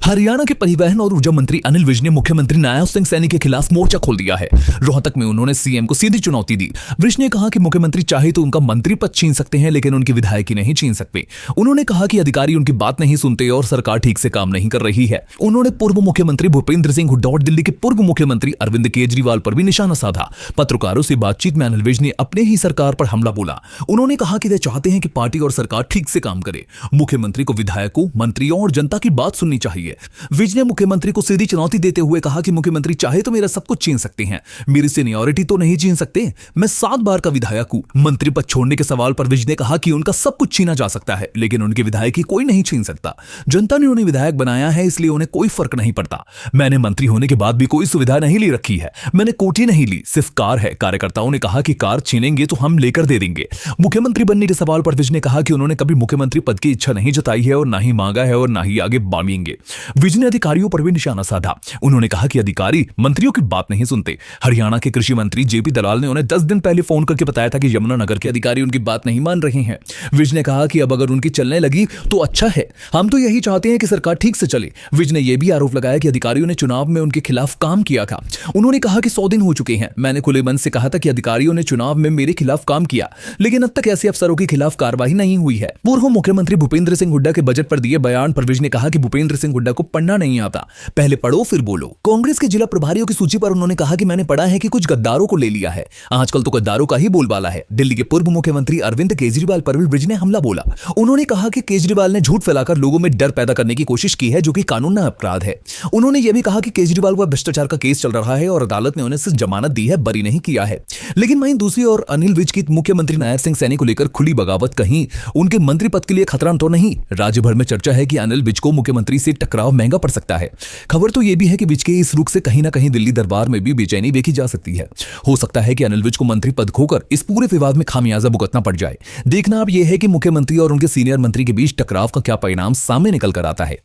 हरियाणा के परिवहन और ऊर्जा मंत्री अनिल विज ने मुख्यमंत्री नायब सिंह सैनी के खिलाफ मोर्चा खोल दिया है। रोहतक में उन्होंने सीएम को सीधी चुनौती दी। विज ने कहा कि मुख्यमंत्री चाहे तो उनका मंत्री पद छीन सकते हैं, लेकिन उनकी विधायकी नहीं छीन सकते। उन्होंने कहा कि अधिकारी उनकी बात नहीं सुनते और सरकार ठीक से काम नहीं कर रही है। उन्होंने पूर्व मुख्यमंत्री भूपेंद्र सिंह हुड्डा और दिल्ली के पूर्व मुख्यमंत्री अरविंद केजरीवाल पर भी निशाना साधा। पत्रकारों से बातचीत में अनिल विज ने अपने ही सरकार पर हमला बोला। उन्होंने कहा कि वे चाहते हैं कि पार्टी और सरकार ठीक से काम करे। मुख्यमंत्री को विधायकों, मंत्रियों और जनता की बात सुननी चाहिए। विज ने मुख्यमंत्री को सीधी चुनौती देते हुए कहा कि मुख्यमंत्री चाहे तो मेरा सब कुछ छीन सकते हैं, मेरी सीनियरिटी तो नहीं छीन सकते। मैं 7 बार का विधायक हूं। मंत्री पद छोड़ने के सवाल पर विज ने कहा कि उनका सब कुछ छीना जा सकता है, लेकिन उनकी विधायकी कोई नहीं छीन सकता। जनता ने उन्हें विधायक बनाया है, इसलिए उन्हें कोई फर्क नहीं पड़ता। मैंने मंत्री होने के बाद भी कोई सुविधा नहीं ले रखी है। मैंने कोठी नहीं ली, सिर्फ कार है। कार्यकर्ताओं ने कहा कि कार छीनेंगे तो हम लेकर दे देंगे। मुख्यमंत्री बनने के सवाल पर विज ने कहा कि उन्होंने कभी मुख्यमंत्री पद की इच्छा नहीं जताई है और ना ही मांगा है और ना ही आगे मांगेंगे। विज ने अधिकारियों पर भी निशाना साधा। उन्होंने कहा कि अधिकारी मंत्रियों की बात नहीं सुनते। हरियाणा के कृषि मंत्री जेपी दलाल ने उन्हें 10 दिन पहले फोन करके बताया था कि यमुनानगर के अधिकारी उनकी बात नहीं मान रहे हैं। विज ने कहा कि अब अगर उनकी चलने लगी तो अच्छा है, हम तो यही चाहते हैं कि सरकार ठीक से चले। विज ने यह भी आरोप लगाया कि अधिकारियों ने चुनाव में उनके खिलाफ काम किया था। उन्होंने कहा कि 100 दिन हो चुके हैं। मैंने खुले मन से कहा था कि अधिकारियों ने चुनाव में मेरे खिलाफ काम किया, लेकिन अब तक ऐसे अफसरों के खिलाफ कार्रवाई नहीं हुई है। पूर्व मुख्यमंत्री भूपेंद्र सिंह हुड्डा के बजट पर दिए बयान पर विज ने कहा कि भूपेंद्र सिंह हुड्डा को पढ़ना नहीं आता, पहले पढ़ो फिर बोलो। कांग्रेस के जिला प्रभारियों की सूची पर उन्होंने कहा कि मैंने पढ़ा है कि कुछ गद्दारों को ले लिया है। आजकल तो गद्दारों का ही बोलबाला है। दिल्ली के पूर्व मुख्यमंत्री अरविंद केजरीवाल पर भी विज ने हमला बोला। उन्होंने कहा कि केजरीवाल ने झूठ फैलाकर लोगों में डर पैदा करने की कोशिश की है, जो कि कानूनी अपराध है। उन्होंने यह भी कहा कि केजरीवाल पर भ्रष्टाचार का केस चल रहा है और अदालत ने उन्हें सिर्फ जमानत दी है, बरी नहीं किया है। लेकिन वहीं दूसरी ओर अनिल विज की मुख्यमंत्री नायब सिंह सैनी को लेकर खुली बगावत, कहीं उनके मंत्री पद के लिए खतरा तो नहीं। राज्य भर में चर्चा है कि अनिल विज को मुख्यमंत्री से टकराव महंगा पड़ सकता है। खबर तो यह भी है कि विज के इस रुख से कहीं ना कहीं दिल्ली दरबार में भी बेचैनी देखी जा सकती है। हो सकता है कि अनिल विज को मंत्री पद खोकर इस पूरे विवाद में खामियाजा भुगतना पड़ जाए। देखना अब यह है कि मुख्यमंत्री और उनके सीनियर मंत्री के बीच टकराव का क्या परिणाम सामने निकल कर आता है।